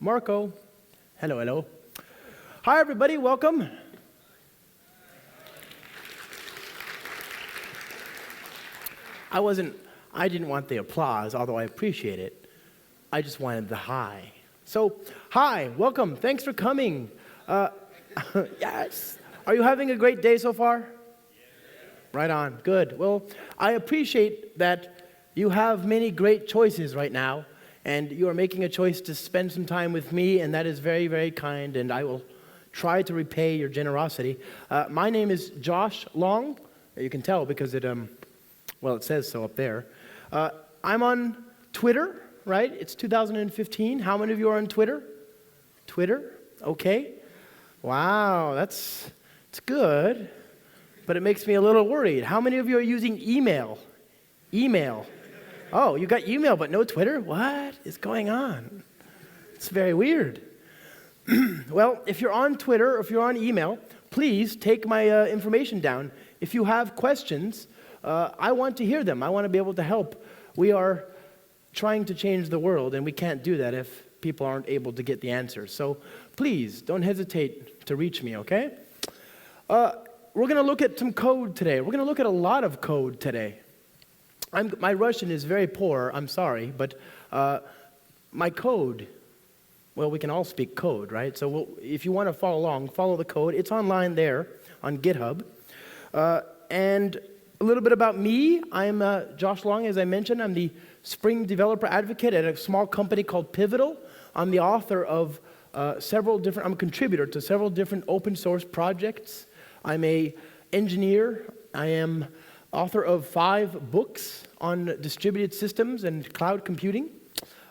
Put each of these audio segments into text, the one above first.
Marco. Hello, hello. Hi, everybody. Welcome. I didn't want the applause, although I appreciate it. I just wanted the hi. So, hi, welcome. Thanks for coming. Yes. Are you having a great day so far? Yeah. Right on. Good. Well, I appreciate that you have many great choices right now, and you are making a choice to spend some time with me, and that is very, very kind, and I will try to repay your generosity. My name is Josh Long. You can tell because it says so up there. I'm on Twitter, right? It's 2015. How many of you are on Twitter? Twitter? Okay. Wow, it's good, but it makes me a little worried. How many of you are using email? Email. Oh, you got email but no Twitter? What is going on? It's very weird. Well, if you're on Twitter or if you're on email, please take my information down. If you have questions, I want to hear them. I want to be able to help. We are trying to change the world, and we can't do that if people aren't able to get the answers. So please, don't hesitate to reach me, okay? We're going to look at some code today. We're going to look at a lot of code today. My Russian is very poor, I'm sorry, but my code, well, we can all speak code, right? So if you want to follow along, follow the code. It's online there on GitHub. And a little bit about me. I'm Josh Long, as I mentioned. I'm the Spring Developer Advocate at a small company called Pivotal. I'm the author of I'm a contributor to several different open source projects. I'm an engineer. I am author of 5 books on distributed systems and cloud computing,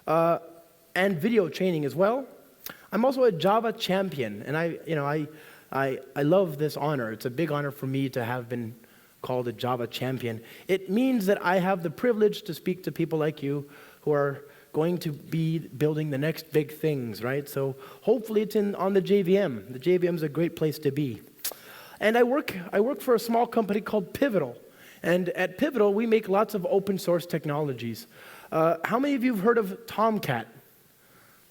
and video training as well. I'm also a Java champion, and I love this honor. It's a big honor for me to have been called a Java champion. It means that I have the privilege to speak to people like you who are going to be building the next big things, right? So hopefully it's on the JVM. The JVM is a great place to be. And I work for a small company called Pivotal. And at Pivotal, we make lots of open source technologies. How many of you have heard of Tomcat?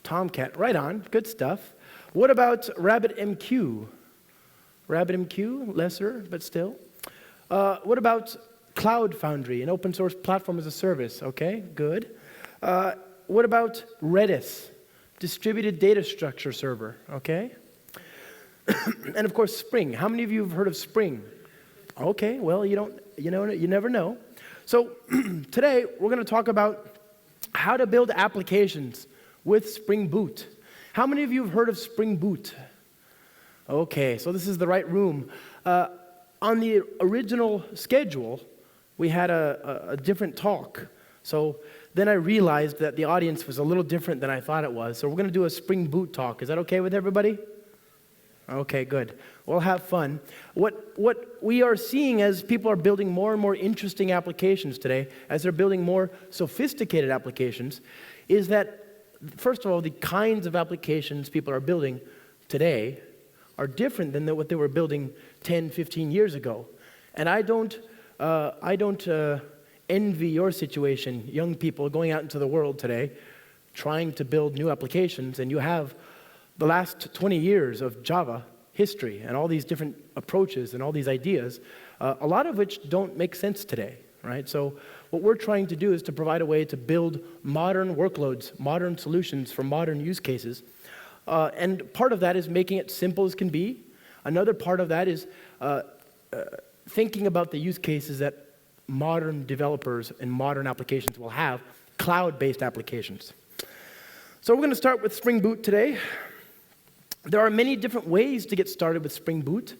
Tomcat, right on, good stuff. What about RabbitMQ? RabbitMQ, lesser, but still. What about Cloud Foundry, an open source platform as a service? Okay, good. What about Redis, distributed data structure server? Okay. And of course, Spring. How many of you have heard of Spring? Okay, well, you never know. So today we're going to talk about how to build applications with Spring Boot. How many of you have heard of Spring Boot? Okay, so this is the right room. On the original schedule, we had a different talk. So then I realized that the audience was a little different than I thought it was. So we're going to do a Spring Boot talk. Is that okay with everybody? Okay, good. We'll have fun. What we are seeing as people are building more and more interesting applications today, as they're building more sophisticated applications, is that, first of all, the kinds of applications people are building today are different than what they were building 10, 15 years ago. And I don't envy your situation, young people going out into the world today, trying to build new applications, and you have the last 20 years of Java history and all these different approaches and all these ideas, a lot of which don't make sense today, right? So what we're trying to do is to provide a way to build modern workloads, modern solutions for modern use cases. And part of that is making it simple as can be. Another part of that is thinking about the use cases that modern developers and modern applications will have, cloud-based applications. So we're going to start with Spring Boot today. There are many different ways to get started with Spring Boot.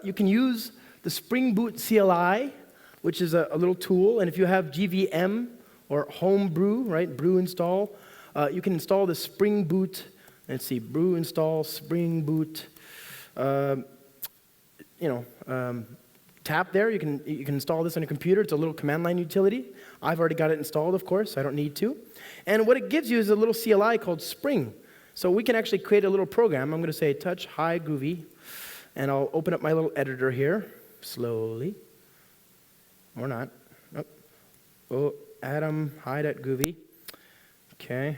You can use the Spring Boot CLI, which is a little tool, and if you have GVM or Homebrew, right, brew install, you can install the Spring Boot. Let's see, brew install Spring Boot. Tap there. You can install this on a computer. It's a little command line utility. I've already got it installed, of course. I don't need to. And what it gives you is a little CLI called Spring. So we can actually create a little program. I'm going to say touch hi groovy, and I'll open up my little editor here slowly, or not. Oh, Adam hi.groovy. Okay.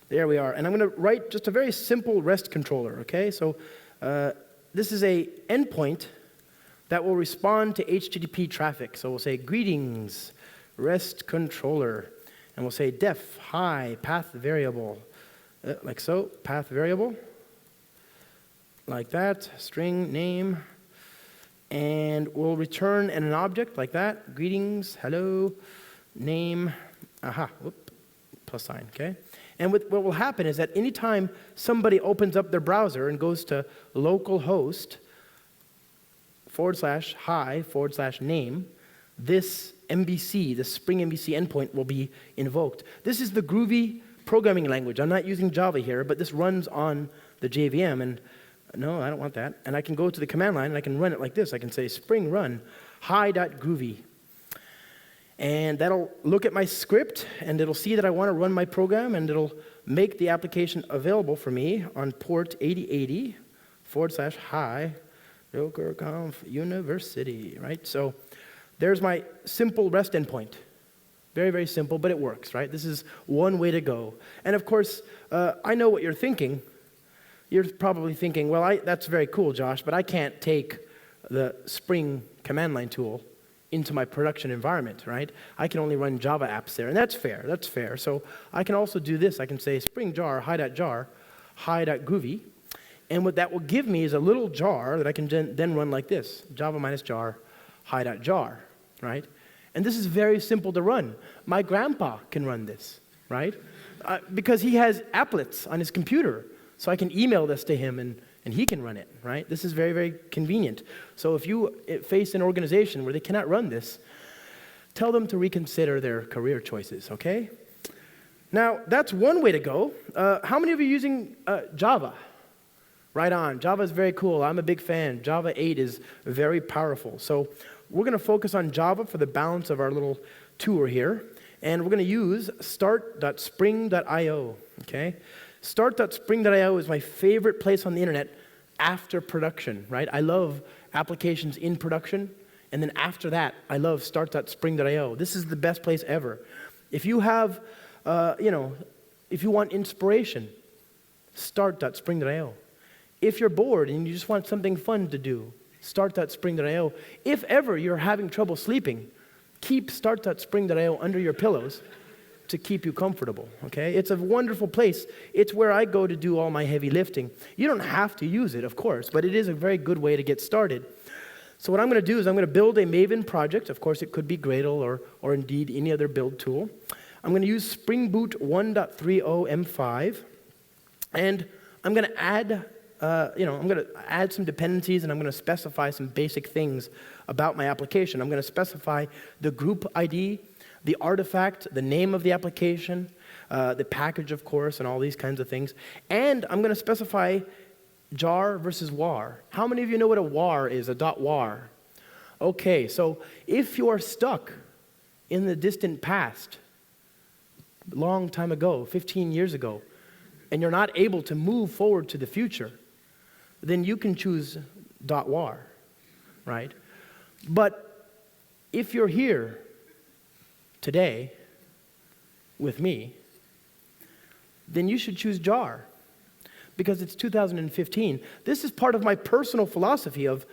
There we are. And I'm going to write just a very simple REST controller, okay? So this is a endpoint that will respond to HTTP traffic. So we'll say, greetings, REST controller. And we'll say def, hi, path variable. Like so, path variable. Like that, string name. And we'll return an object like that. Greetings, hello, name, whoop, plus sign, okay? And what will happen is that anytime somebody opens up their browser and goes to localhost /hi/name, this MVC, the Spring MVC endpoint will be invoked. This is the Groovy programming language. I'm not using Java here, but this runs on the JVM, and no, I don't want that. And I can go to the command line and I can run it like this. I can say spring run hi.groovy. And that'll look at my script, and it'll see that I want to run my program, and it'll make the application available for me on port 8080 /hi Conf University, right? So there's my simple REST endpoint. Very, very simple, but it works, right? This is one way to go. And of course, I know what you're thinking. You're probably thinking, well, that's very cool, Josh, but I can't take the Spring command line tool into my production environment, right? I can only run Java apps there, and that's fair, that's fair. So I can also do this. I can say spring jar, hi.jar, hi.groovy, and what that will give me is a little jar that I can then run like this, java -jar, hi.jar, right? And this is very simple to run. My grandpa can run this, right? Because he has applets on his computer, so I can email this to him and he can run it, right? This is very, very convenient. So if you face an organization where they cannot run this, tell them to reconsider their career choices, okay? Now, that's one way to go. How many of you are using Java? Right on. Java is very cool. I'm a big fan. Java 8 is very powerful. So we're going to focus on Java for the balance of our little tour here. And we're going to use start.spring.io, okay? Start.spring.io is my favorite place on the internet after production, right? I love applications in production, and then after that, I love start.spring.io. This is the best place ever. If you have, if you want inspiration, start.spring.io. If you're bored and you just want something fun to do, start.spring.io. If ever you're having trouble sleeping, keep start.spring.io under your pillows to keep you comfortable, okay? It's a wonderful place. It's where I go to do all my heavy lifting. You don't have to use it, of course, but it is a very good way to get started. So what I'm going to do is I'm going to build a Maven project. Of course, it could be Gradle or indeed any other build tool. I'm going to use Spring Boot 1.30 M5, and I'm going to add I'm going to add some dependencies, and I'm going to specify some basic things about my application. I'm going to specify the group ID, the artifact, the name of the application, the package, of course, and all these kinds of things. And I'm going to specify jar versus var. How many of you know what a var is, a .var? Okay, so if you are stuck in the distant past, long time ago, 15 years ago, and you're not able to move forward to the future, then you can choose .var, right? But if you're here today with me, then you should choose jar, because it's 2015. This is part of my personal philosophy of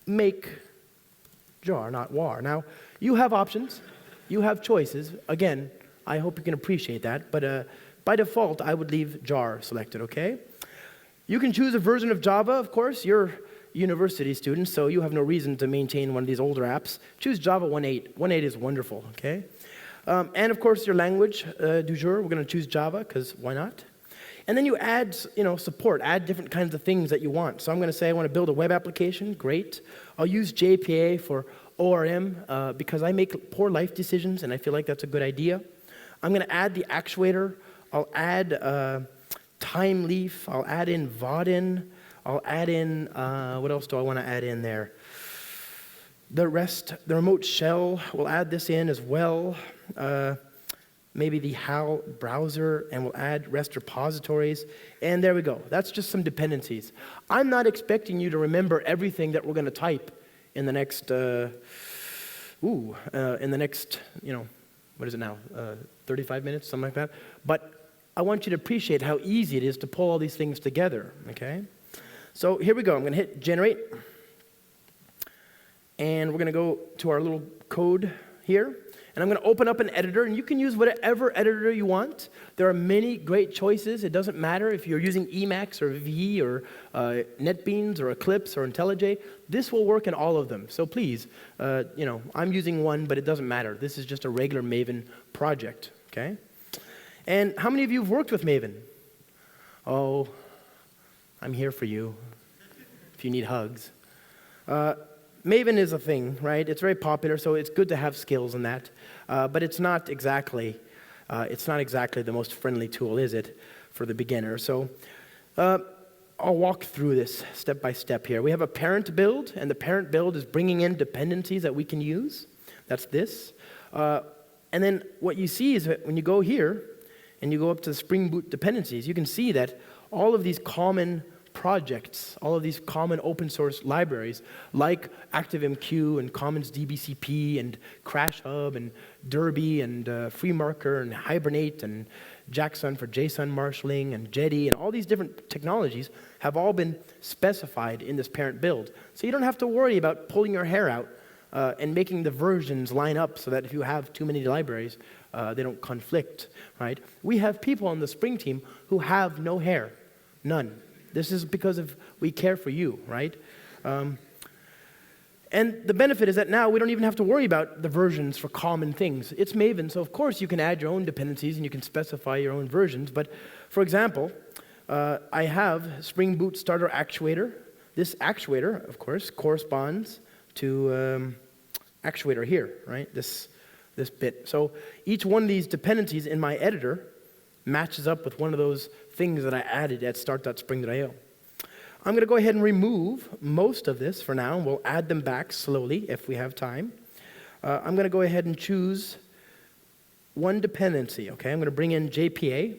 make jar, not war. Now, you have options, you have choices. Again, I hope you can appreciate that, but by default, I would leave jar selected, okay? You can choose a version of Java, of course. You're university students, so you have no reason to maintain one of these older apps. Choose Java 1.8. 1.8 is wonderful, okay? And of course, your language du jour, we're going to choose Java, because why not? And then you add, support, add different kinds of things that you want. So I'm going to say I want to build a web application. Great. I'll use JPA for ORM because I make poor life decisions, and I feel like that's a good idea. I'm going to add the actuator. I'll add time leaf. I'll add in Vaadin. I'll add in, what else do I want to add in there? The remote shell, we'll add this in as well. Maybe the HAL browser, and we'll add REST repositories. And there we go. That's just some dependencies. I'm not expecting you to remember everything that we're going to type in the next, what is it now? 35 minutes, something like that. But I want you to appreciate how easy it is to pull all these things together, okay? So here we go. I'm going to hit generate. And we're going to go to our little code here. And I'm going to open up an editor, and you can use whatever editor you want. There are many great choices. It doesn't matter if you're using Emacs or V or NetBeans or Eclipse or IntelliJ. This will work in all of them. So please, I'm using one, but it doesn't matter. This is just a regular Maven project, okay? And how many of you have worked with Maven? Oh, I'm here for you if you need hugs. Maven is a thing, right? It's very popular, so it's good to have skills in that. But it's not exactly the most friendly tool, is it, for the beginner? So I'll walk through this step by step here. We have a parent build, and the parent build is bringing in dependencies that we can use. That's this. And then what you see is that when you go here and you go up to the Spring Boot dependencies, you can see that all of these common projects, all of these common open source libraries like ActiveMQ and Commons DBCP and CrashHub and Derby and FreeMarker and Hibernate and Jackson for JSON marshalling and Jetty and all these different technologies have all been specified in this parent build. So you don't have to worry about pulling your hair out and making the versions line up so that if you have too many libraries, they don't conflict, right? We have people on the Spring team who have no hair, none. This is because we care for you, right? And the benefit is that now we don't even have to worry about the versions for common things. It's Maven, so of course you can add your own dependencies and you can specify your own versions. But for example, I have Spring Boot Starter Actuator. This actuator, of course, corresponds to actuator here, right? This bit. So each one of these dependencies in my editor matches up with one of those things that I added at start.spring.io. I'm going to go ahead and remove most of this for now, and we'll add them back slowly if we have time. I'm going to go ahead and choose one dependency, okay? I'm going to bring in JPA.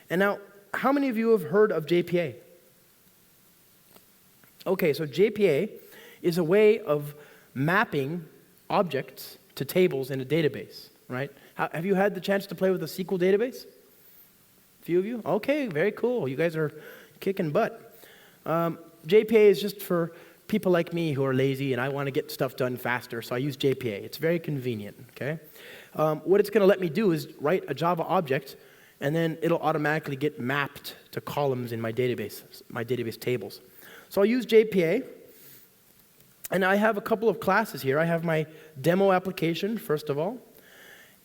And now, how many of you have heard of JPA? Okay, so JPA is a way of mapping objects to tables in a database, right? Have you had the chance to play with a SQL database? Few of you? Okay, very cool. You guys are kicking butt. JPA is just for people like me who are lazy and I want to get stuff done faster, so I use JPA. It's very convenient, okay? What it's going to let me do is write a Java object, and then it'll automatically get mapped to columns in my database tables. So I'll use JPA, and I have a couple of classes here. I have my demo application, first of all,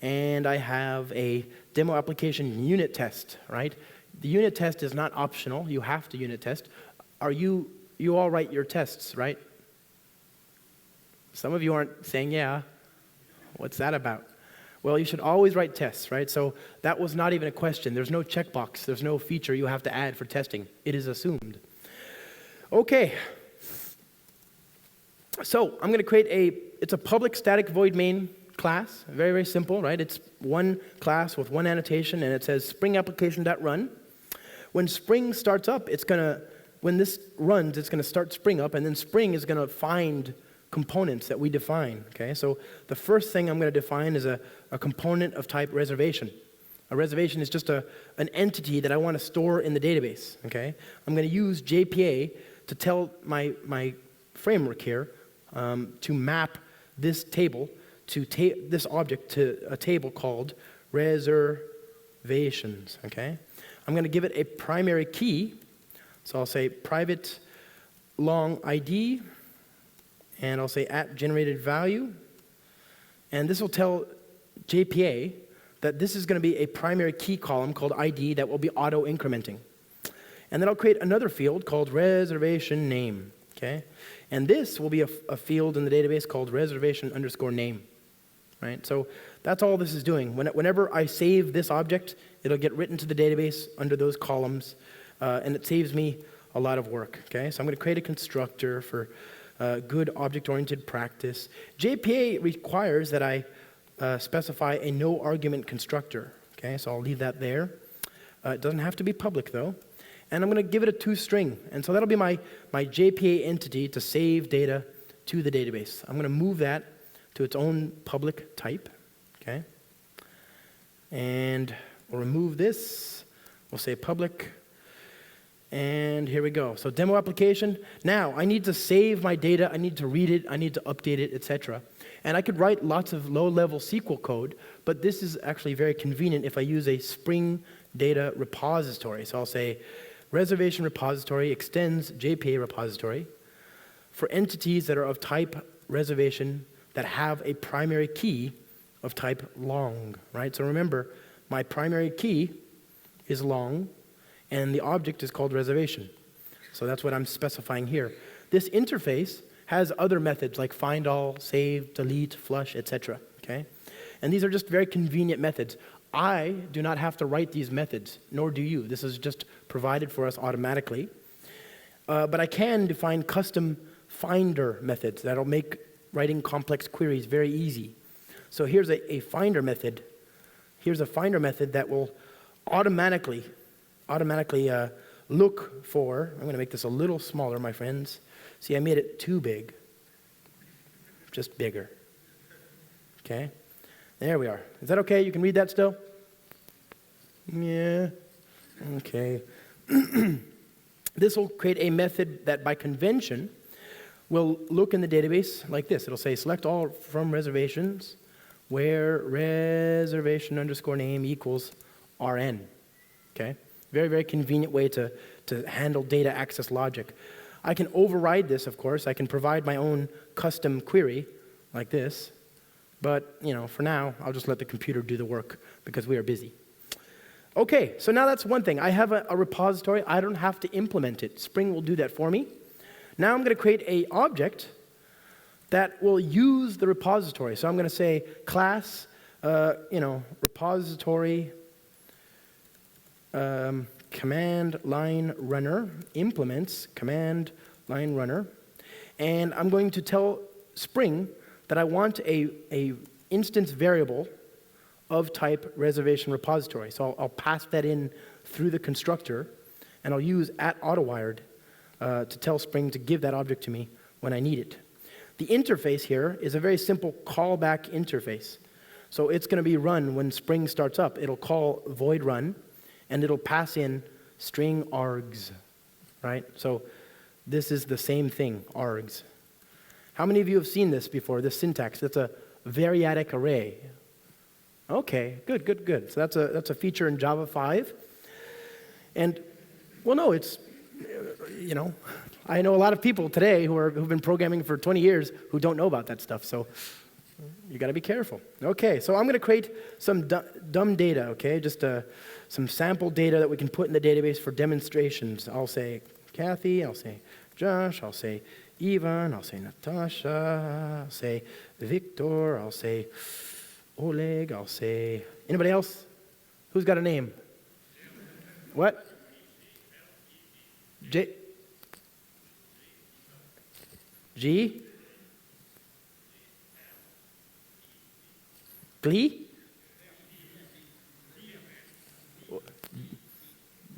and I have a demo application unit test, right? The unit test is not optional. You have to unit test. You all write your tests, right? Some of you aren't saying, yeah. What's that about? Well, you should always write tests, right? So that was not even a question. There's no checkbox. There's no feature you have to add for testing. It is assumed. Okay. So I'm going to create it's a public static void main class. Very, very simple, right? It's one class with one annotation, and it says spring application.run. When Spring starts up, when this runs, it's going to start Spring up, and then Spring is going to find components that we define, okay? So the first thing I'm going to define is a component of type reservation. A reservation is just an entity that I want to store in the database, okay? I'm going to use JPA to tell my framework here to map this table this object to a table called reservations, okay? I'm going to give it a primary key, so I'll say private long ID, and I'll say @generated_value, and this will tell JPA that this is going to be a primary key column called ID that will be auto-incrementing. And then I'll create another field called reservation name, okay? And this will be a field in the database called reservation_name. Right? So that's all this is doing. Whenever I save this object, it'll get written to the database under those columns, and it saves me a lot of work. Okay? So I'm going to create a constructor for good object-oriented practice. JPA requires that I specify a no-argument constructor. Okay? So I'll leave that there. It doesn't have to be public, though. And I'm going to give it a toString. And so that'll be my JPA entity to save data to the database. I'm going to move that to its own public type, okay? And we'll remove this. We'll say public. And here we go. So demo application. Now, I need to save my data. I need to read it. I need to update it, etc. And I could write lots of low-level SQL code, but this is actually very convenient if I use a Spring data repository. So I'll say reservation repository extends JPA repository for entities that are of type reservation that have a primary key of type long, right? So remember, my primary key is long, and the object is called reservation. So that's what I'm specifying here. This interface has other methods like find all, save, delete, flush, etc. Okay? And these are just very convenient methods. I do not have to write these methods, nor do you. This is just provided for us automatically. But I can define custom finder methods that'll make writing complex queries very easy. So here's a finder method. Here's a finder method that will automatically look for, I'm going to make this a little smaller, my friends. See, I made it too big. Just bigger. Okay? There we are. Is that okay? You can read that still? Yeah. Okay. This will create a method that by convention will look in the database like this. It'll say select all from reservations where reservation underscore name equals RN. Okay? Very, very convenient way to handle data access logic. I can override this, of course. I can provide my own custom query like this. But, for now, I'll just let the computer do the work because we are busy. Okay, so now that's one thing. I have a repository. I don't have to implement it. Spring will do that for me. Now I'm going to create an object that will use the repository. So I'm going to say class, repository, command line runner implements command line runner, and I'm going to tell Spring that I want a instance variable of type reservation repository. So I'll pass that in through the constructor, and I'll use @autowired to tell Spring to give that object to me when I need it. The interface here is a very simple callback interface. So it's going to be run when Spring starts up. It'll call void run, and it'll pass in string args, right? So this is the same thing, args. How many of you have seen this before, this syntax? That's a variadic array. Okay, good. So that's a feature in Java 5. And, well, no, it's, I know a lot of people today who've been programming for 20 years who don't know about that stuff, so you got to be careful. Okay, so I'm going to create some dumb data, okay? Just some sample data that we can put in the database for demonstrations. I'll say Kathy, I'll say Josh, I'll say Ivan, I'll say Natasha, I'll say Victor, I'll say Oleg, I'll say... Anybody else? Who's got a name? What? G? Glee?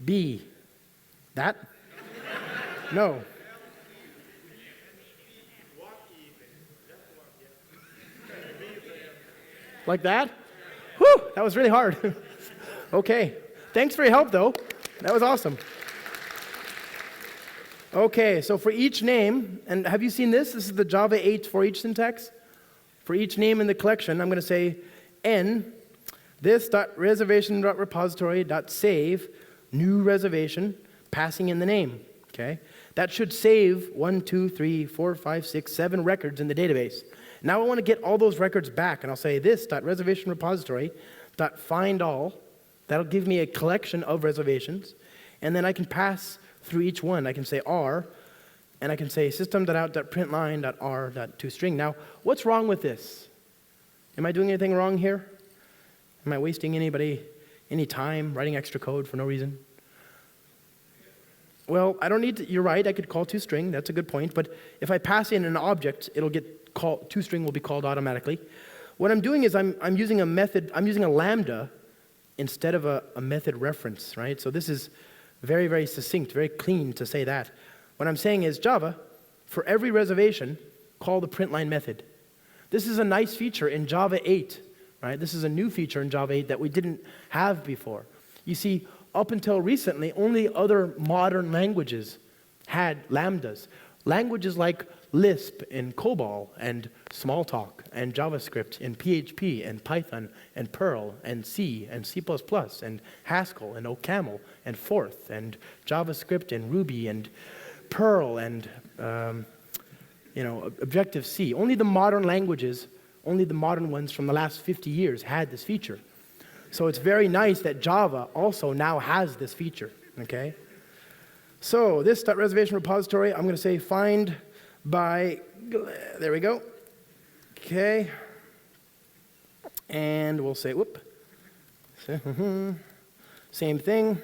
B. That? No. Like that? Whew, that was really hard. Okay. Thanks for your help, though. That was awesome. Okay, so for each name, and have you seen this? This is the Java 8 for each syntax. For each name in the collection, I'm going to say n this.reservation.repository.save new reservation, passing in the name. Okay, that should save 1, 2, 3, 4, 5, 6, 7 records in the database. Now I want to get all those records back, and I'll say this.reservationrepository.findAll. That'll give me a collection of reservations, and then I can pass through each one. I can say R, and I can say system.out.println.r.toString. Now, what's wrong with this? Am I doing anything wrong here? Am I wasting any time writing extra code for no reason? Well, I don't need to, you're right, I could call toString, that's a good point, but if I pass in an object, it'll get called, toString will be called automatically. What I'm doing is I'm using a method, I'm using a lambda instead of a method reference, right? So this is very, very succinct, very clean to say that. What I'm saying is Java, for every reservation, call the println method. This is a nice feature in Java 8, right? This is a new feature in Java 8 that we didn't have before. You see, up until recently, only other modern languages had lambdas. Languages like Lisp and COBOL and Smalltalk and JavaScript and PHP and Python and Perl and C and C++ and Haskell and OCaml and Forth and JavaScript and Ruby and Perl and Objective-C. Only the modern languages, only the modern ones from the last 50 years had this feature. So it's very nice that Java also now has this feature, okay? So this .reservation repository, I'm going to say find by, there we go. Okay. And we'll say, whoop. Same thing.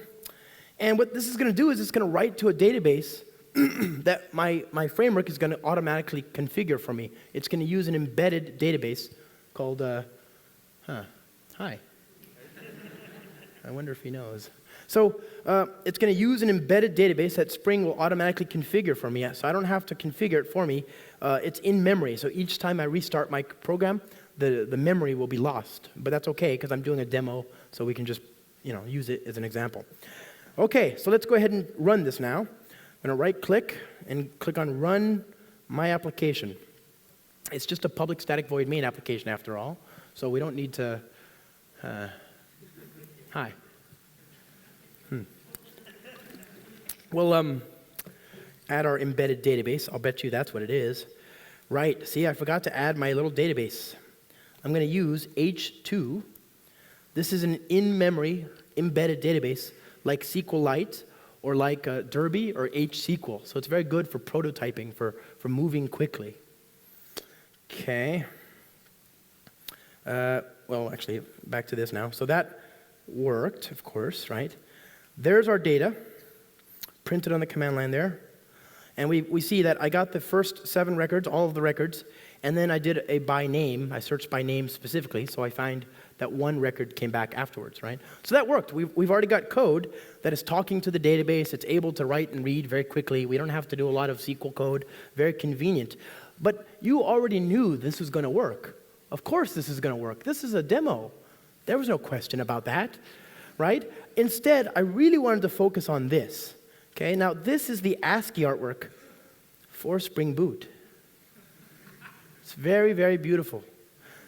And what this is going to do is it's going to write to a database that my framework is going to automatically configure for me. It's going to use an embedded database called, hi. I wonder if he knows. So it's going to use an embedded database that Spring will automatically configure for me. So I don't have to configure it for me. It's in memory. So each time I restart my program, the memory will be lost. But that's okay, because I'm doing a demo, so we can just use it as an example. Okay, so let's go ahead and run this now. I'm going to right-click and click on Run My Application. It's just a public static void main application after all, so we don't need to... Hi. We'll add our embedded database. I'll bet you that's what it is. Right, see, I forgot to add my little database. I'm going to use H2. This is an in-memory embedded database like SQLite or like Derby or HSQL. So it's very good for prototyping, for moving quickly. Okay. Well, actually, back to this now. So that worked, of course, right? There's our data, printed on the command line there. And we see that I got the first 7 records, all of the records, and then I did a by name. I searched by name specifically, so I find that one record came back afterwards, right? So that worked. We've already got code that is talking to the database. It's able to write and read very quickly. We don't have to do a lot of SQL code. Very convenient. But you already knew this was going to work. Of course this is going to work. This is a demo. There was no question about that, right? Instead, I really wanted to focus on this. Okay, now this is the ASCII artwork for Spring Boot. It's very, very beautiful.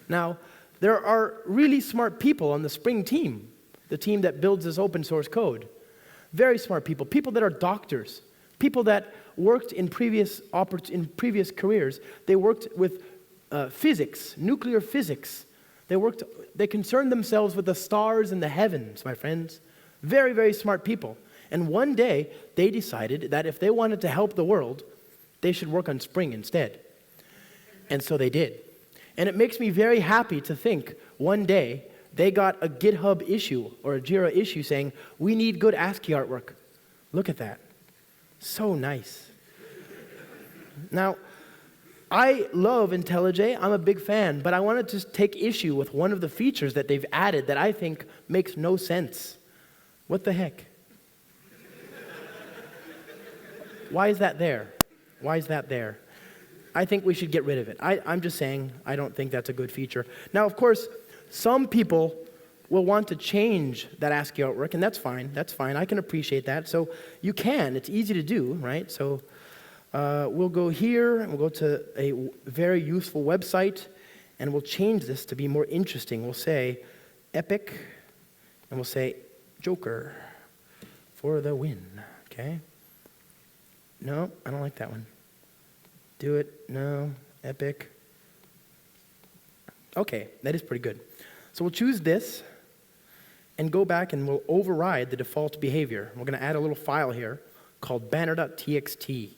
Now, there are really smart people on the Spring team, the team that builds this open source code. Very smart people, people that are doctors, people that worked in previous careers. They worked with physics, nuclear physics. They concerned themselves with the stars and the heavens, my friends. Very, very smart people. And one day, they decided that if they wanted to help the world, they should work on Spring instead. And so they did. And it makes me very happy to think one day they got a GitHub issue or a Jira issue saying, we need good ASCII artwork. Look at that. So nice. Now, I love IntelliJ. I'm a big fan, but I wanted to take issue with one of the features that they've added that I think makes no sense. What the heck? Why is that there? Why is that there? I think we should get rid of it. I'm just saying I don't think that's a good feature. Now, of course, some people will want to change that ASCII artwork, and that's fine. That's fine. I can appreciate that. So you can. It's easy to do, right? So we'll go here, and we'll go to a very useful website, and we'll change this to be more interesting. We'll say epic, and we'll say Joker for the win, okay? No, I don't like that one. Do it, no, epic. Okay, that is pretty good. So we'll choose this and go back and we'll override the default behavior. We're going to add a little file here called banner.txt.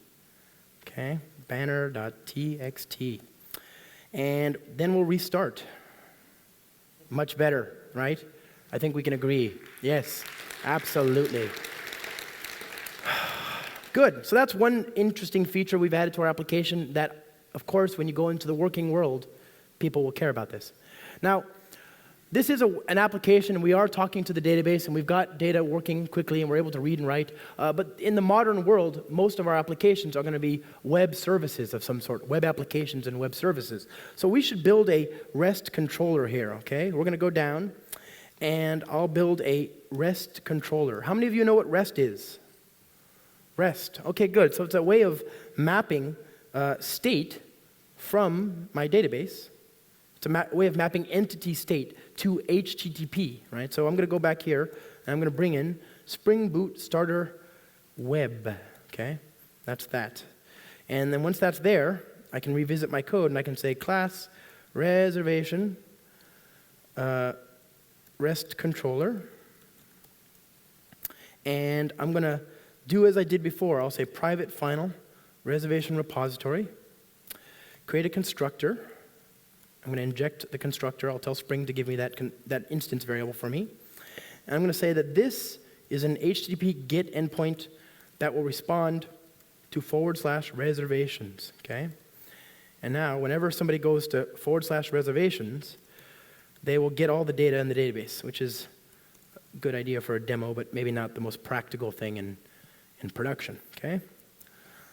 Okay, banner.txt. And then we'll restart. Much better, right? I think we can agree. Yes, absolutely. Good. So that's one interesting feature we've added to our application that, of course, when you go into the working world, people will care about this. Now, this is an application, and we are talking to the database, and we've got data working quickly, and we're able to read and write. But in the modern world, most of our applications are going to be web services of some sort, web applications and web services. So we should build a REST controller here, okay? We're going to go down, and I'll build a REST controller. How many of you know what REST is? REST. Okay, good. So it's a way of mapping state from my database. It's a way of mapping entity state to HTTP, right? So I'm going to go back here, and I'm going to bring in Spring Boot Starter Web, okay? That's that. And then once that's there, I can revisit my code, and I can say class reservation REST controller. And I'm going to do as I did before. I'll say private final reservation repository, create a constructor. I'm going to inject the constructor. I'll tell Spring to give me that instance variable for me. And I'm going to say that this is an HTTP GET endpoint that will respond to /reservations, okay? And now, whenever somebody goes to /reservations, they will get all the data in the database, which is a good idea for a demo, but maybe not the most practical thing in production, okay?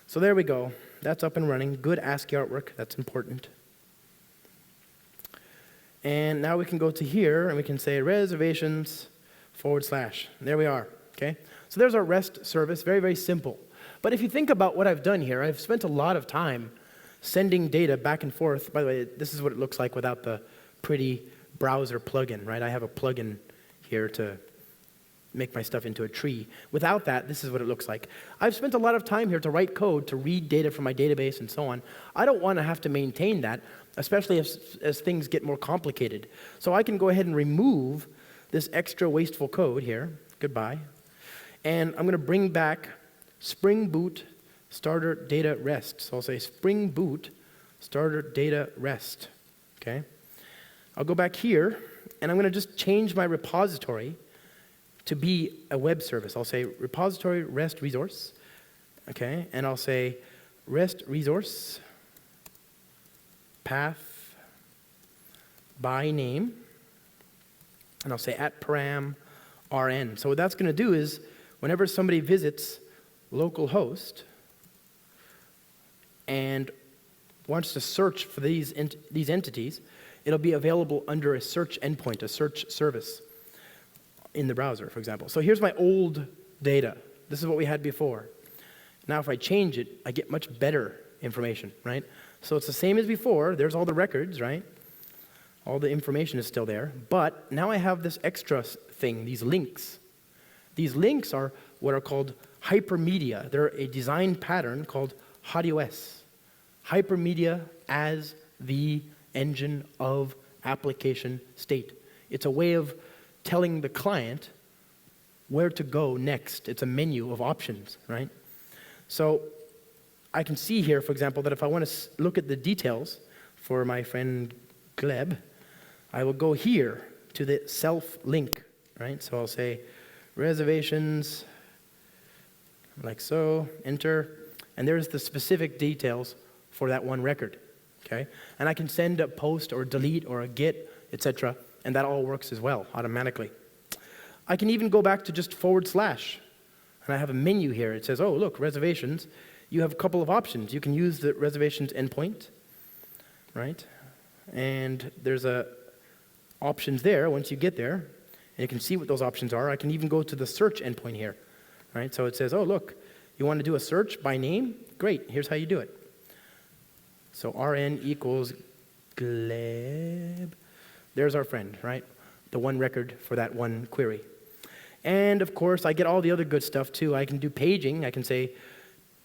So there we go. That's up and running. Good ASCII artwork. That's important. And now we can go to here, and we can say reservations /. There we are, okay? So there's our REST service. Very, very simple. But if you think about what I've done here, I've spent a lot of time sending data back and forth. By the way, this is what it looks like without the pretty browser plugin, right? I have a plugin here to make my stuff into a tree. Without that, this is what it looks like. I've spent a lot of time here to write code, to read data from my database and so on. I don't want to have to maintain that, especially as things get more complicated. So I can go ahead and remove this extra wasteful code here. Goodbye. And I'm going to bring back Spring Boot Starter Data REST. So I'll say Spring Boot Starter Data REST. Okay? I'll go back here, and I'm going to just change my repository to be a web service. I'll say repository REST resource. Okay? And I'll say REST resource path by name. And I'll say @param rn. So what that's going to do is, whenever somebody visits localhost and wants to search for these entities, it'll be available under a search endpoint, a search service in the browser, for example. So here's my old data. This is what we had before. Now if I change it, I get much better information, right? So it's the same as before. There's all the records, right? All the information is still there. But now I have this extra thing, these links. These links are what are called hypermedia. They're a design pattern called HOTOS. Hypermedia as the engine of application state. It's a way of telling the client where to go next. It's a menu of options, right? So I can see here, for example, that if I want to look at the details for my friend Gleb, I will go here to the self link, right? So I'll say reservations, like so, enter, and there's the specific details for that one record, okay? And I can send a post or delete or a get, etc., and that all works as well, automatically. I can even go back to just /, and I have a menu here. It says, oh, look, reservations. You have a couple of options. You can use the reservations endpoint, right? And there's options there once you get there, and you can see what those options are. I can even go to the search endpoint here, right? So it says, oh, look, you want to do a search by name? Great, here's how you do it. So rn equals Gleb. There's our friend, right? The one record for that one query. And of course, I get all the other good stuff too. I can do paging. I can say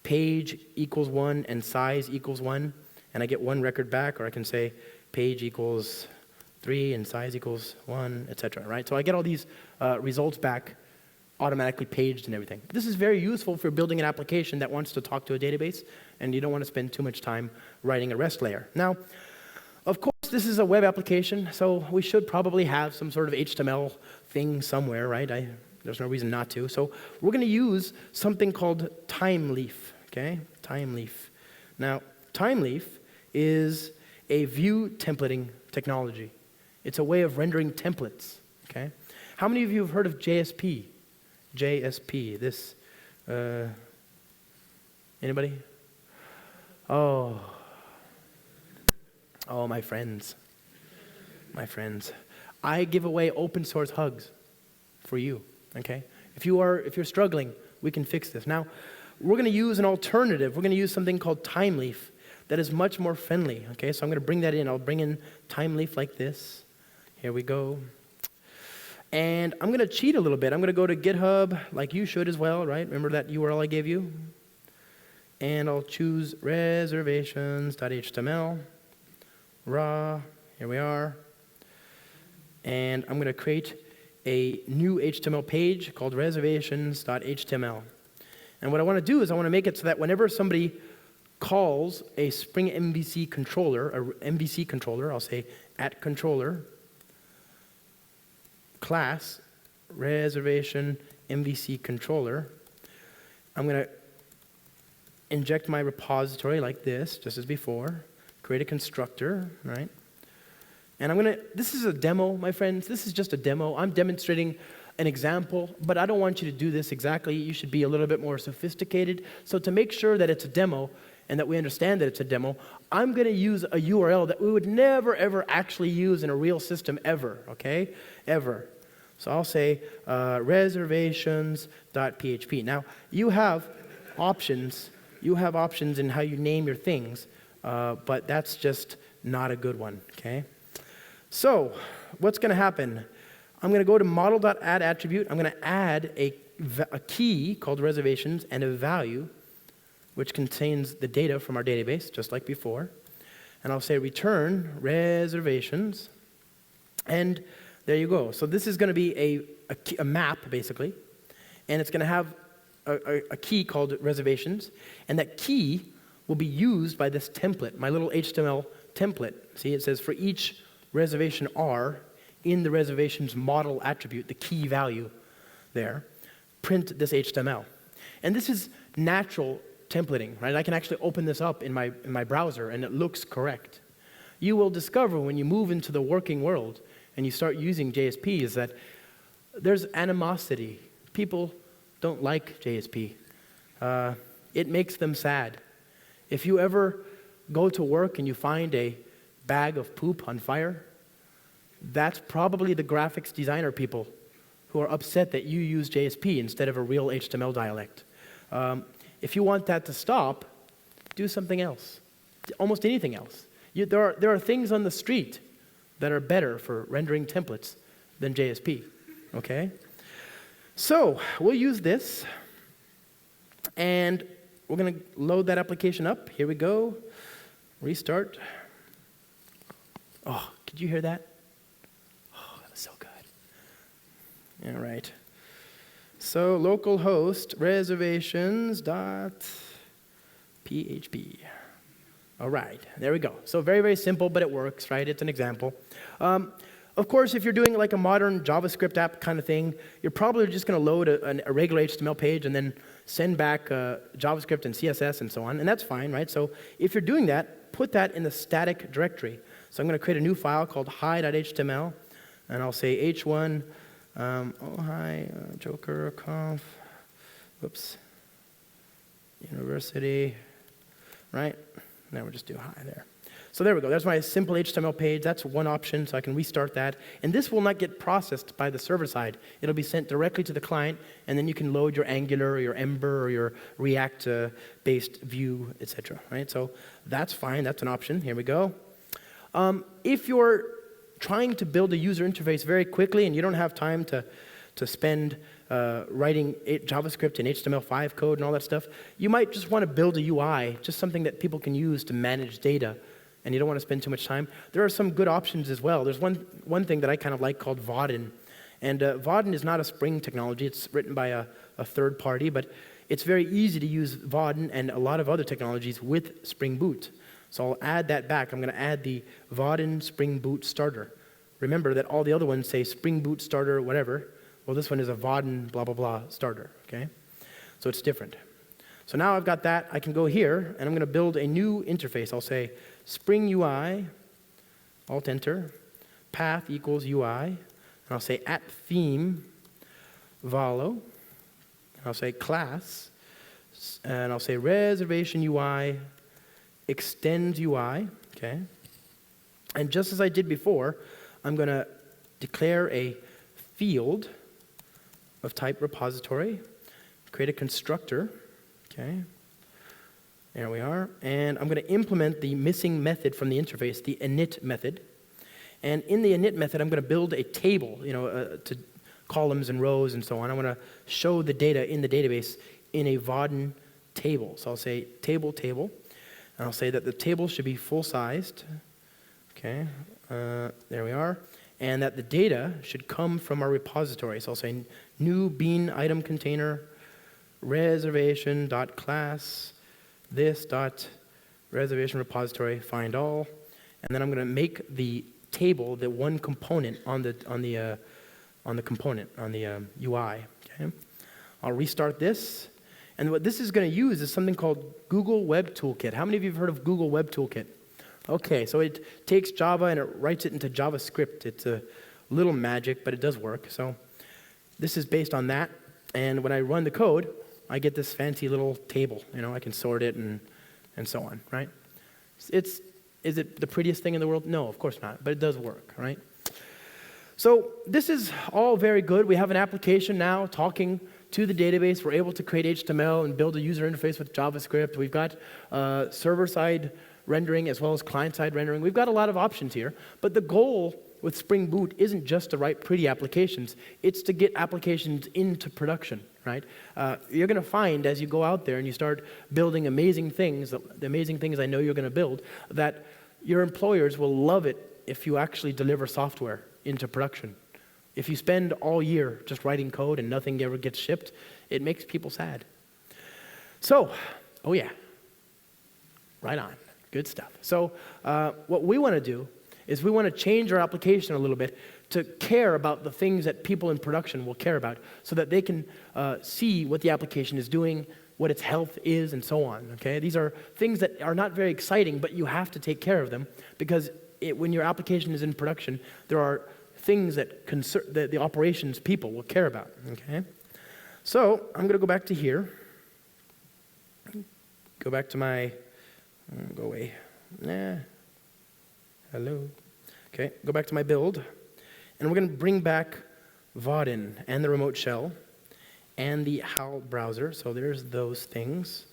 page equals 1 and size equals 1, and I get one record back, or I can say page equals 3 and size equals 1, etc., right? So I get all these results back automatically paged and everything. This is very useful for building an application that wants to talk to a database, and you don't want to spend too much time writing a REST layer. Now, of course, this is a web application, so we should probably have some sort of HTML thing somewhere, right? There's no reason not to. So we're going to use something called TimeLeaf, okay? TimeLeaf. Now, TimeLeaf is a view templating technology. It's a way of rendering templates, okay? How many of you have heard of JSP? JSP, this, anybody? Oh, my friends. I give away open source hugs for you, okay? If you're struggling, we can fix this. Now, we're going to use an alternative. We're going to use something called Timeleaf that is much more friendly, okay? So I'm going to bring that in. I'll bring in Timeleaf like this. Here we go. And I'm going to cheat a little bit. I'm going to go to GitHub, like you should as well, right? Remember that URL I gave you? And I'll choose reservations.html, raw, here we are. And I'm going to create a new HTML page called reservations.html. And what I want to do is I want to make it so that whenever somebody calls a Spring MVC controller, I'll say at controller, class, reservation MVC controller, I'm going to inject my repository like this, just as before, create a constructor, right? And this is a demo, my friends. This is just a demo. I'm demonstrating an example, but I don't want you to do this exactly. You should be a little bit more sophisticated. So to make sure that it's a demo and that we understand that it's a demo, I'm going to use a URL that we would never, ever actually use in a real system ever, okay? Ever. So I'll say reservations.php. Now, you have options. You have options in how you name your things, but that's just not a good one, okay? So what's going to happen? I'm going to go to model.add attribute. I'm going to add a key called reservations and a value which contains the data from our database, just like before. And I'll say return reservations. And there you go. So this is going to be a map, basically. And it's going to have a key called reservations. And that key will be used by this template, my little HTML template. See, it says for each reservation R in the reservations model attribute, the key value there, print this HTML. And this is natural templating, right? I can actually open this up in my browser and it looks correct. You will discover when you move into the working world and you start using JSP is that there's animosity. People don't like JSP. It makes them sad. If you ever go to work and you find a bag of poop on fire, that's probably the graphics designer people who are upset that you use JSP instead of a real HTML dialect. If you want that to stop, do something else. Almost anything else. There are things on the street that are better for rendering templates than JSP, okay? So we'll use this, and we're going to load that application up. Here we go. Restart. Oh, could you hear that? Oh, that was so good. All right. So localhost reservations.php. All right, there we go. So very, very simple, but it works, right? It's an example. Of course, if you're doing like a modern JavaScript app kind of thing, you're probably just going to load a regular HTML page and then send back JavaScript and CSS and so on, and that's fine, right? So if you're doing that, put that in the static directory. So I'm going to create a new file called hi.html, and I'll say h1, Joker conf, whoops, university, right? Now we'll just do hi there. So there we go. There's my simple HTML page. That's one option, so I can restart that. And this will not get processed by the server side. It'll be sent directly to the client, and then you can load your Angular or your Ember or your React-based Vue, etc. Right? So that's fine. That's an option. Here we go. If you're trying to build a user interface very quickly and you don't have time to spend writing JavaScript and HTML5 code and all that stuff, you might just want to build a UI, just something that people can use to manage data, and you don't want to spend too much time. There are some good options as well. There's one thing that I kind of like called Vaadin. And Vaadin is not a Spring technology. It's written by a third party, but it's very easy to use Vaadin and a lot of other technologies with Spring Boot. So I'll add that back. I'm going to add the Vaadin Spring Boot starter. Remember that all the other ones say Spring Boot starter, whatever. Well, this one is a Vaadin blah, blah, blah starter, okay? So it's different. So now I've got that. I can go here, and I'm going to build a new interface. I'll say Spring UI, Alt-Enter, path equals UI, and I'll say @theme, Valo, and I'll say class, and I'll say reservation UI, extend UI, okay? And just as I did before, I'm going to declare a field of type repository, create a constructor, okay, there we are, and I'm going to implement the missing method from the interface, the init method, and in the init method, I'm going to build a table, to columns and rows and so on. I want to show the data in the database in a Vaadin table. So I'll say table, and I'll say that the table should be full-sized, okay, there we are, and that the data should come from our repository. So I'll say new bean item container reservation.class this.reservation repository find all, and then I'm going to make the table the one component on the component on the UI. Okay, I'll restart this, and what this is going to use is something called Google Web Toolkit. How many of you have heard of Google Web Toolkit? Okay, so it takes Java and it writes it into JavaScript. It's a little magic, but it does work. So this is based on that, and when I run the code, I get this fancy little table. I can sort it and so on, right? Is it the prettiest thing in the world? No, of course not, but it does work, right? So this is all very good. We have an application now talking to the database. We're able to create HTML and build a user interface with JavaScript. We've got server-side rendering as well as client-side rendering. We've got a lot of options here, but the goal with Spring Boot isn't just to write pretty applications. It's to get applications into production, right? You're going to find as you go out there and you start building amazing things, the amazing things I know you're going to build, that your employers will love it if you actually deliver software into production. If you spend all year just writing code and nothing ever gets shipped, it makes people sad. So, oh yeah, right on, good stuff. So what we want to do is we want to change our application a little bit to care about the things that people in production will care about so that they can see what the application is doing, what its health is, and so on, okay? These are things that are not very exciting, but you have to take care of them because when your application is in production, there are things that the operations people will care about, okay? So I'm going to go back to here. Go back to my, go away. Hello. Okay, go back to my build. And we're going to bring back Vaadin and the remote shell and the HAL browser. So there's those things.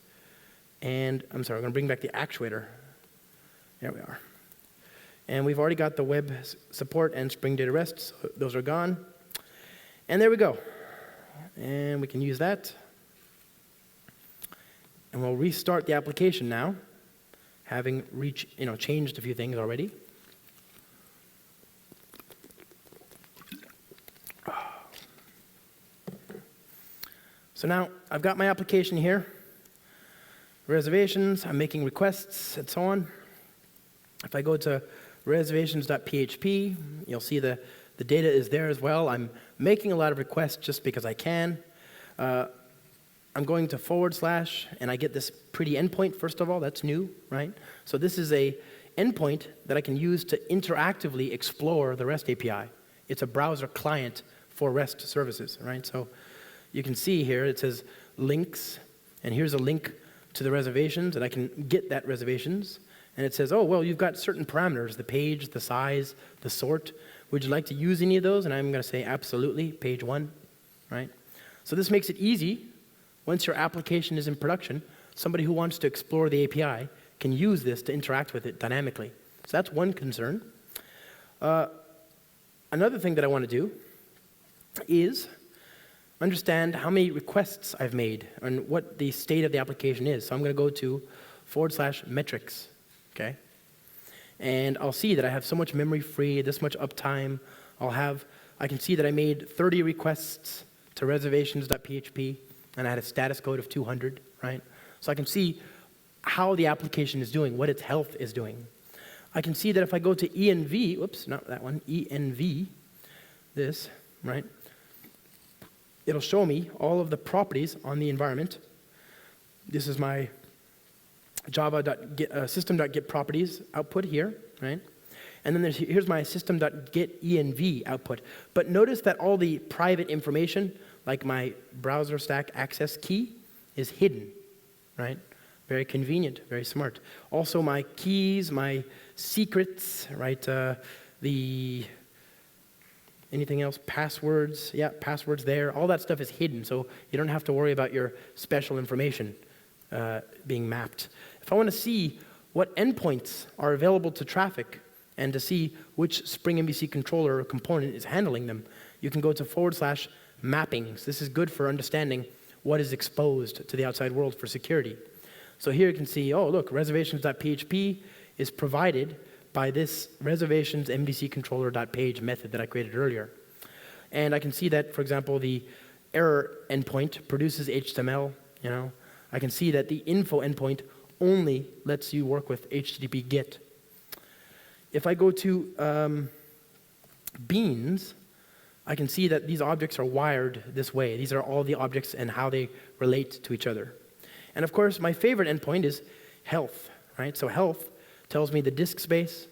And I'm sorry, we're going to bring back the actuator. There we are. And we've already got the web support and Spring Data REST, so those are gone. And there we go. And we can use that. And we'll restart the application now, having changed a few things already. So now I've got my application here. Reservations, I'm making requests, and so on. If I go to reservations.php, you'll see the data is there as well. I'm making a lot of requests just because I can. I'm going to /, and I get this pretty endpoint, first of all. That's new, right? So this is a endpoint that I can use to interactively explore the REST API. It's a browser client for REST services, right? So you can see here it says links, and here's a link to the reservations, and I can get that reservations. And it says, oh, well, you've got certain parameters, the page, the size, the sort. Would you like to use any of those? And I'm going to say absolutely, page 1, right? So this makes it easy. Once your application is in production, somebody who wants to explore the API can use this to interact with it dynamically. So that's one concern. Another thing that I want to do is understand how many requests I've made and what the state of the application is. So I'm going to go to /metrics, okay? And I'll see that I have so much memory free, this much uptime. I can see that I made 30 requests to reservations.php, and I had a status code of 200, right? So I can see how the application is doing, what its health is doing. I can see that if I go to env, whoops, not that one, env, this, right? It'll show me all of the properties on the environment. This is my system.get properties output here, right? And then here's my system.get env output. But notice that all the private information, like my browser stack access key, is hidden, right? Very convenient, very smart. Also my keys, my secrets, right? The Anything else? Passwords. Yeah, passwords there. All that stuff is hidden, so you don't have to worry about your special information being mapped. If I want to see what endpoints are available to traffic and to see which Spring MVC controller or component is handling them, you can go to /mappings. This is good for understanding what is exposed to the outside world for security. So here you can see, oh, look, reservations.php is provided by this reservations MVC controller.page method that I created earlier. And I can see that, for example, the error endpoint produces HTML, I can see that the info endpoint only lets you work with HTTP GET. If I go to beans, I can see that these objects are wired this way. These are all the objects and how they relate to each other. And of course, my favorite endpoint is health, right? So health tells me the disk space,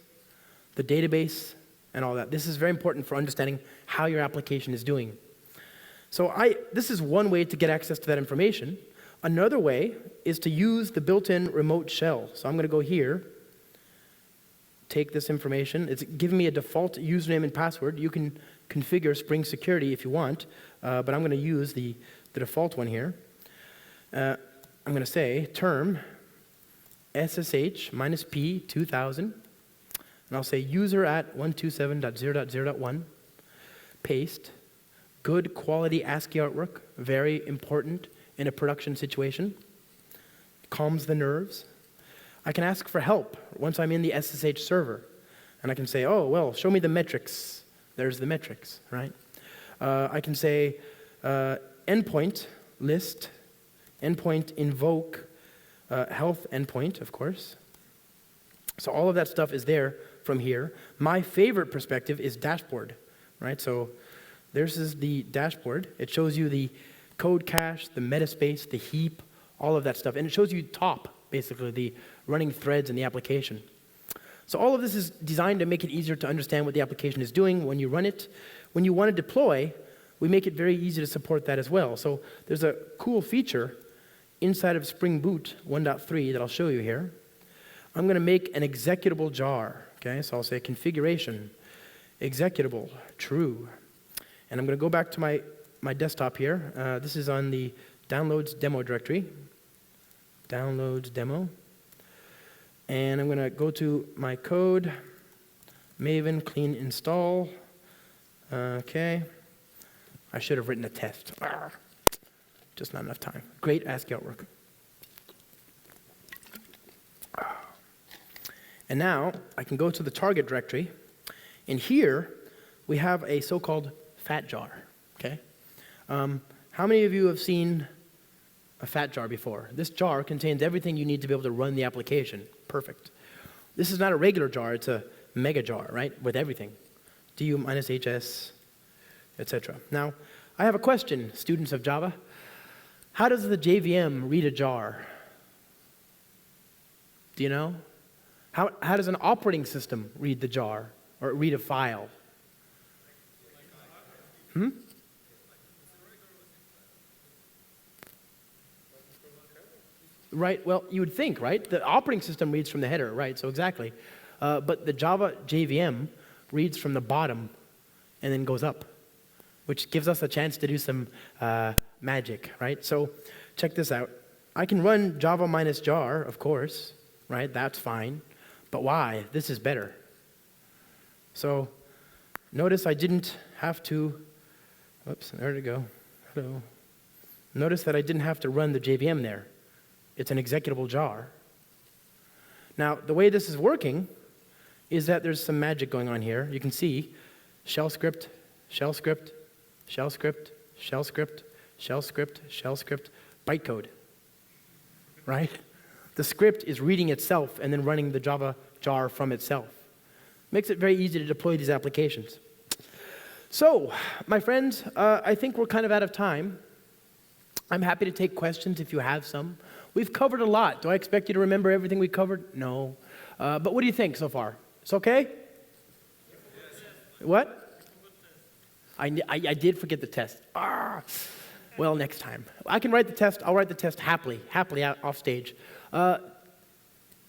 the database, and all that. This is very important for understanding how your application is doing. So this is one way to get access to that information. Another way is to use the built-in remote shell. So I'm going to go here, take this information. It's giving me a default username and password. You can configure Spring Security if you want, but I'm going to use the default one here. I'm going to say term SSH-P 2000, and I'll say user at 127.0.0.1, paste, good quality ASCII artwork, very important in a production situation, calms the nerves. I can ask for help once I'm in the SSH server, and I can say, oh, well, show me the metrics. There's the metrics, right? I can say endpoint list, endpoint invoke, health endpoint, of course. So all of that stuff is there from here. My favorite perspective is dashboard, right? So this is the dashboard. It shows you the code cache, the metaspace, the heap, all of that stuff. And it shows you top, basically, the running threads in the application. So all of this is designed to make it easier to understand what the application is doing when you run it. When you want to deploy, we make it very easy to support that as well. So there's a cool feature inside of Spring Boot 1.3 that I'll show you here. I'm going to make an executable jar. Okay, so I'll say configuration, executable, true. And I'm going to go back to my desktop here. This is on the downloads demo directory. Downloads demo. And I'm going to go to my code, Maven clean install. Okay. I should have written a test. Just not enough time. Great ASCII artwork. And now I can go to the target directory. And here we have a so-called fat jar. Okay. How many of you have seen a fat jar before? This jar contains everything you need to be able to run the application. Perfect. This is not a regular jar, it's a mega jar, right? With everything. du-hs, etc. Now, I have a question, students of Java. How does the JVM read a jar? Do you know? How does an operating system read the jar or read a file? Right, well, you would think, right? The operating system reads from the header, right? So exactly. But the Java JVM reads from the bottom and then goes up, which gives us a chance to do some magic, right? So check this out. I can run Java -jar, of course, right? That's fine. But why? This is better. So notice I didn't have to, oops, there we go. Hello. Notice that I didn't have to run the JVM there. It's an executable jar. Now, the way this is working is that there's some magic going on here. You can see shell script, shell script, shell script, shell script, shell script, shell script, bytecode, right? The script is reading itself and then running the Java jar from itself. Makes it very easy to deploy these applications. So, my friends, I think we're kind of out of time. I'm happy to take questions if you have some. We've covered a lot. Do I expect you to remember everything we covered? No. But what do you think so far? It's okay? Yes. What? I did forget the test. Well, next time. I can write the test. I'll write the test happily out off stage. I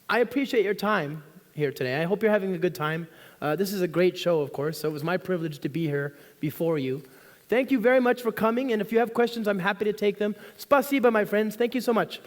appreciate your time. here today. I hope you're having a good time. This is a great show, of course, so it was my privilege to be here before you. Thank you very much for coming, and if you have questions, I'm happy to take them. Spasiba, my friends. Thank you so much.